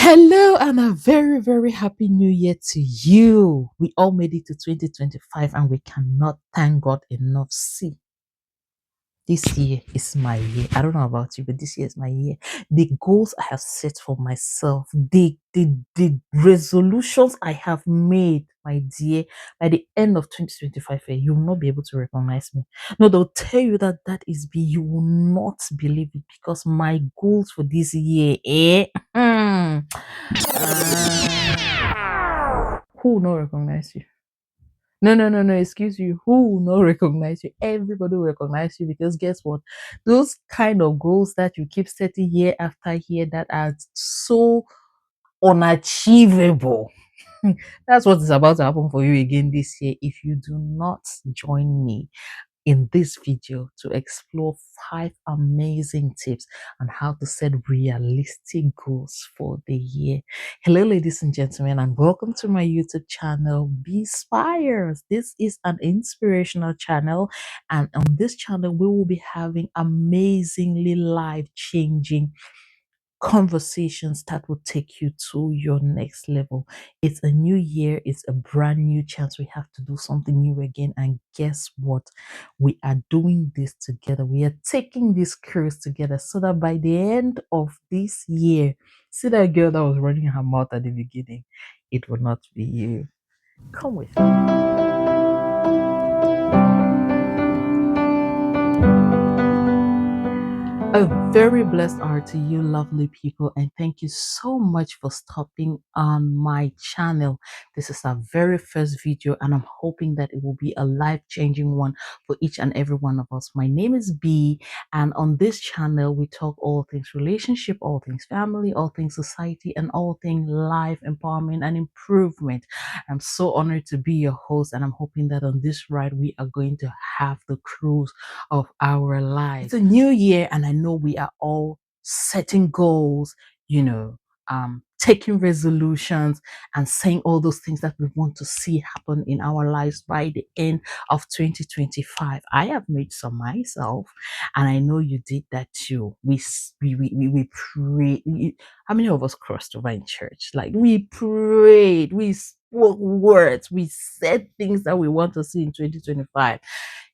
Hello and a very, very happy new year to you. We all made it to 2025 and we cannot thank God enough. See, this year is my year. I don't know about you, but this year is my year. The goals I have set for myself, the resolutions I have made, my dear, by the end of 2025, you will not be able to recognize me. No, they'll tell you that that is me. You will not believe it because my goals for this year, who will not recognize you? No, no, no, no, excuse you. Who will not recognize you? Everybody will recognize you because guess what? Those kind of goals that you keep setting year after year that are so unachievable. That's what is about to happen for you again this year if you do not join me in this video to explore 5 amazing tips on how to set realistic goals for the year. Hello, ladies and gentlemen, and welcome to my YouTube channel, Be Spires. This is an inspirational channel, and on this channel, we will be having amazingly life-changing conversations that will take you to your next level. It's a new year, it's a brand new chance. We have to do something new again. And guess what? We are doing this together. We are taking this cruise together so that by the end of this year, see that girl that was running her mouth at the beginning, it will not be you. Come with me. A very blessed hour to you, lovely people, and thank you so much for stopping on my channel. This is our very first video, and I'm hoping that it will be a life-changing one for each and every one of us. My name is B, and on this channel, we talk all things relationship, all things family, all things society, and all things life empowerment and improvement. I'm so honored to be your host, and I'm hoping that on this ride, we are going to have the cruise of our lives. It's a new year, and I know we are all setting goals, taking resolutions and saying all those things that we want to see happen in our lives by the end of 2025. I have made some myself, and I know you did that too. We pray. How many of us crossed over in church? Like we prayed, we spoke words, we said things that we want to see in 2025.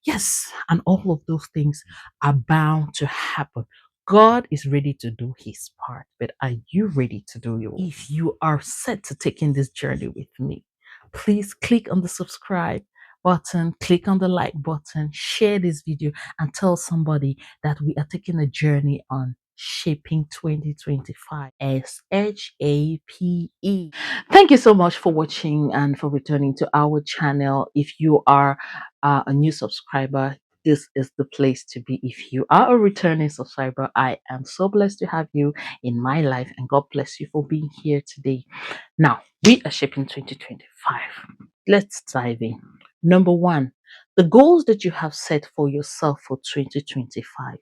Yes, and all of those things are bound to happen. God is ready to do his part, but are you ready to do yours? If you are set to take in this journey with me, please click on the subscribe button, click on the like button, share this video, and tell somebody that we are taking a journey on Shaping 2025. SHAPE. Thank you so much for watching and for returning to our channel. If you are a new subscriber, this is the place to be. If you are a returning subscriber, I am so blessed to have you in my life, and God bless you for being here today. Now, we are shaping 2025. Let's dive in. Number one, the goals that you have set for yourself for 2025.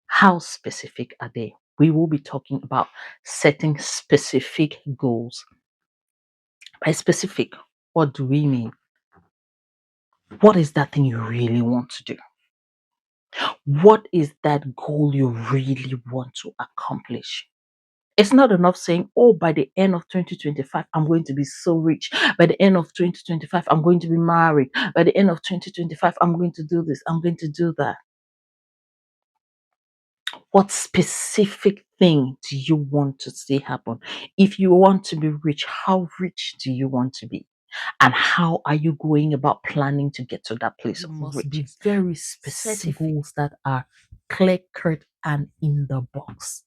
How specific are they? We will be talking about setting specific goals. By specific, what do we mean? What is that thing you really want to do? What is that goal you really want to accomplish? It's not enough saying, oh, by the end of 2025, I'm going to be so rich. By the end of 2025, I'm going to be married. By the end of 2025, I'm going to do this. I'm going to do that. What specific thing do you want to see happen? If you want to be rich, how rich do you want to be? And how are you going about planning to get to that place of riches? Be very specific goals that are clear cut and in the box.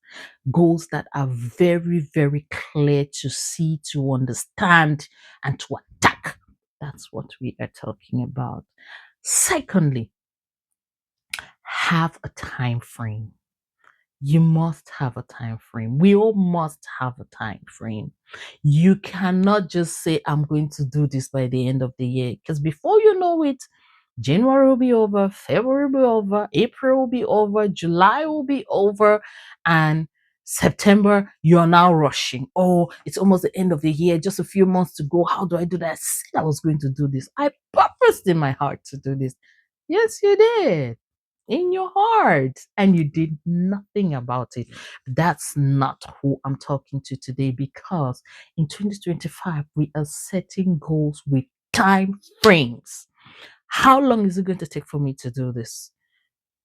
Goals that are very, very clear to see, to understand, and to attack. That's what we are talking about. Secondly, have a time frame. You must have a time frame. We all must have a time frame. You cannot just say, I'm going to do this by the end of the year, because before you know it, January will be over, February will be over, April will be over, July will be over, and September, you're now rushing. Oh, it's almost the end of the year, just a few months to go. How do I do that? I said I was going to do this. I purposed in my heart to do this. Yes, you did. in your heart and you did nothing about it. That's not who I'm talking to today, because in 2025 we are setting goals with time frames. How long is it going to take for me to do this?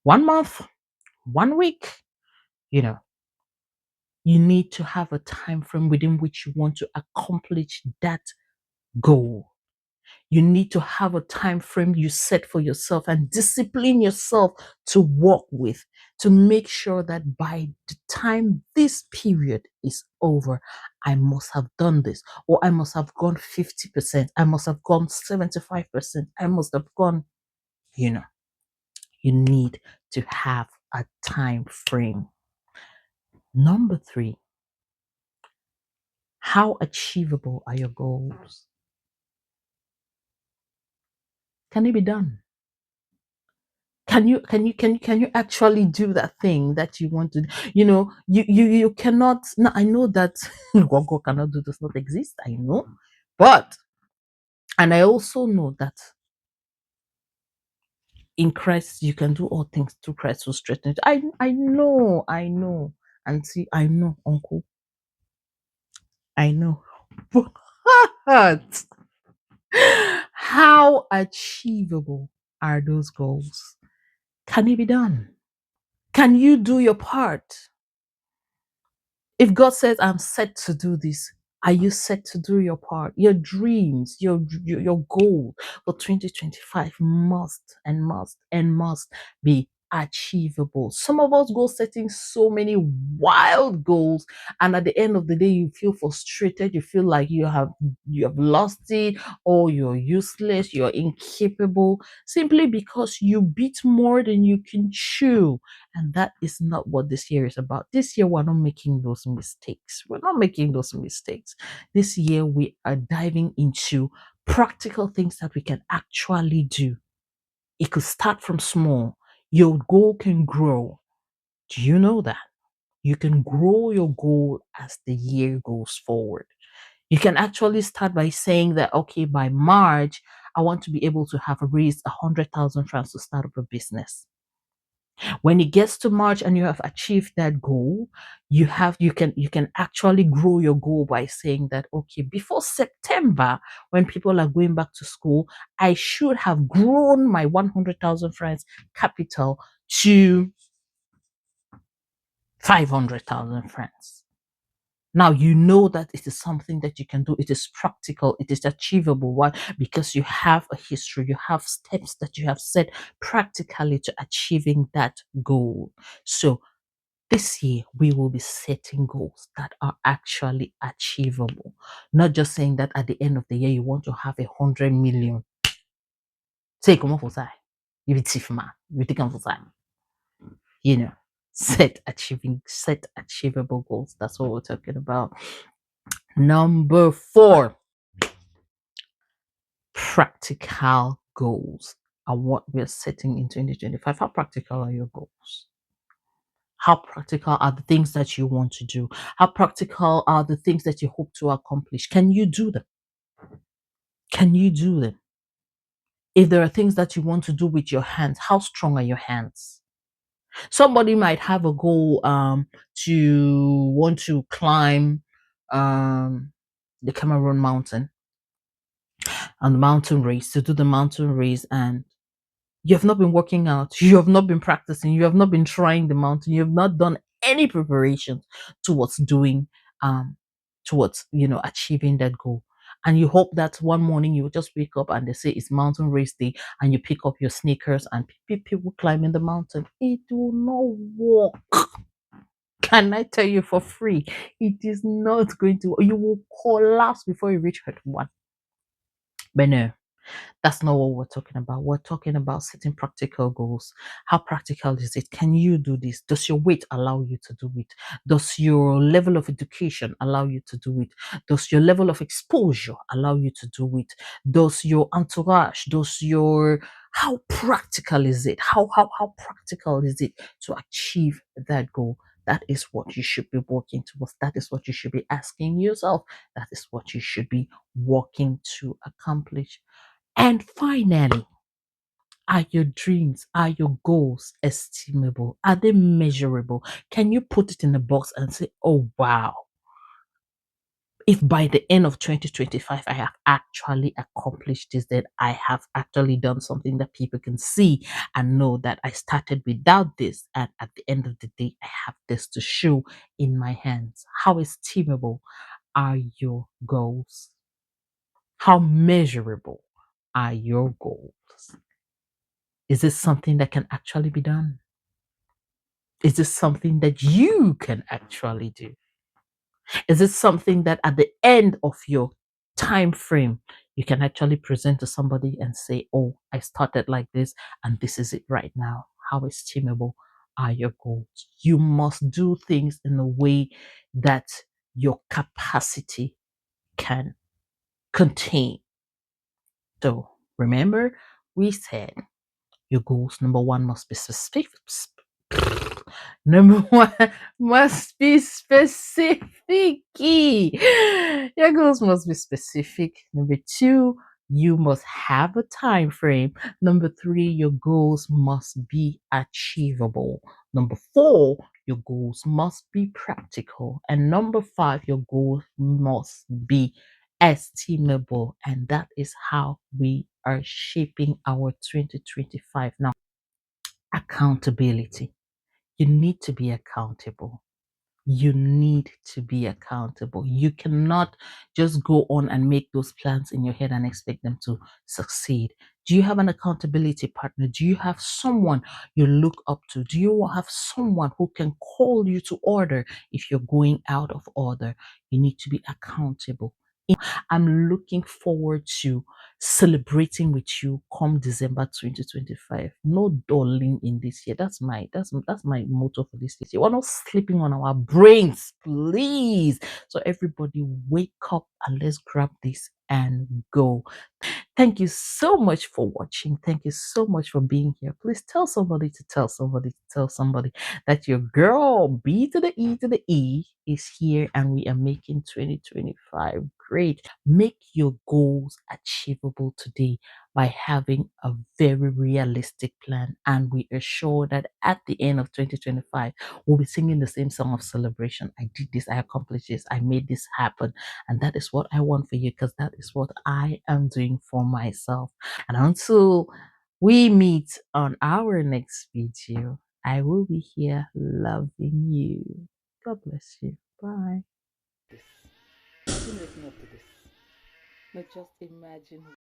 1 month? 1 week? You know, you need to have a time frame within which you want to accomplish that goal. You need to have a time frame you set for yourself and discipline yourself to work with, to make sure that by the time this period is over, I must have done this, or I must have gone 50%, I must have gone 75%, I must have gone, you know, you need to have a time frame. Number three, how achievable are your goals? Can it be done? Can you actually do that thing that you want to do? You cannot. Now I know that God cannot do, does not exist, I know, but and I also know that in Christ you can do all things through Christ who strengthens. I know, auntie, I know, uncle, I know. But how achievable are those goals? Can it be done? Can you do your part? If God says, I'm set to do this, are you set to do your part? Your dreams, your goal for 2025 must and must and must be achievable. Some of us go setting so many wild goals, and at the end of the day, you feel frustrated. You feel like you have lost it, or you're useless, you're incapable, simply because you beat more than you can chew. And that is not what this year is about. This year, we're not making those mistakes. We're not making those mistakes. This year, we are diving into practical things that we can actually do. It could start from small. Your goal can grow. Do you know that? You can grow your goal as the year goes forward. You can actually start by saying that, okay, by March, I want to be able to have raised 100,000 francs to start up a business. When it gets to March and you have achieved that goal, you can actually grow your goal by saying that, okay, before September, when people are going back to school, I should have grown my 100,000 francs capital to 500,000 francs. Now you know that it is something that you can do. It is practical. It is achievable. Why? Because you have a history. You have steps that you have set practically to achieving that goal. So this year, we will be setting goals that are actually achievable. Not just saying that at the end of the year, you want to have 100 million. Say, come on for side. You be thief man. You think I'm for side. You know, set achievable goals. That's what we're talking about. Number four, practical goals are what we're setting in 2025. How practical are your goals? How practical are the things that you want to do? How practical are the things that you hope to accomplish? Can you do them? Can you do them? If there are things that you want to do with your hands, how strong are your hands? Somebody might have a goal to want to climb the Cameroon mountain and the mountain race, to do the mountain race, and you have not been working out, you have not been practicing, you have not been trying the mountain, you have not done any preparations towards doing towards achieving that goal. And you hope that one morning you will just wake up and they say it's mountain race day, and you pick up your sneakers and people climbing the mountain. It will not work. Can I tell you for free? It is not going to. You will collapse before you reach hurt one. But no, that's not what we're talking about. We're talking about setting practical goals. How practical is it? Can you do this? Does your weight allow you to do it? Does your level of education allow you to do it? Does your level of exposure allow you to do it? Does your entourage, how practical is it? How practical is it to achieve that goal? That is what you should be working towards. That is what you should be asking yourself. That is what you should be working to accomplish. And finally, Are your dreams, are your goals estimable? Are they measurable? Can you put it in a box and say, oh, wow, if by the end of 2025 I have actually accomplished this, then I have actually done something that people can see and know that I started without this, and at the end of the day I have this to show in my hands? How estimable are your goals? How measurable are your goals? Is this something that can actually be done? Is this something that you can actually do? Is it something that at the end of your time frame, you can actually present to somebody and say, oh, I started like this and this is it right now? How estimable are your goals? You must do things in a way that your capacity can contain. So remember, we said your goals, number one, must be specific. Number one must be specific. Your goals must be specific. Number two, you must have a time frame. Number three, your goals must be achievable. Number four, your goals must be practical. And number five, your goals must be estimable. And that is how we are shaping our 2025. Now, accountability. You need to be accountable. You need to be accountable. You cannot just go on and make those plans in your head and expect them to succeed. Do you have an accountability partner? Do you have someone you look up to? Do you have someone who can call you to order if you're going out of order? You need to be accountable. I'm looking forward to celebrating with you come December 2025. No dulling in this year. That's my motto for this year. We're not sleeping on our brains, please. So everybody wake up and let's grab this and go. Thank you so much for watching. Thank you so much for being here. Please tell somebody to tell somebody to tell somebody that your girl B to the E to the E is here and we are making 2025 great. Make your goals achievable today by having a very realistic plan. And we are sure that at the end of 2025, we'll be singing the same song of celebration. I did this, I accomplished this, I made this happen. And that is what I want for you because that is what I am doing for myself. And until we meet on our next video, I will be here loving you. God bless you. Bye. This. Imagine waking up to this. Not just imagine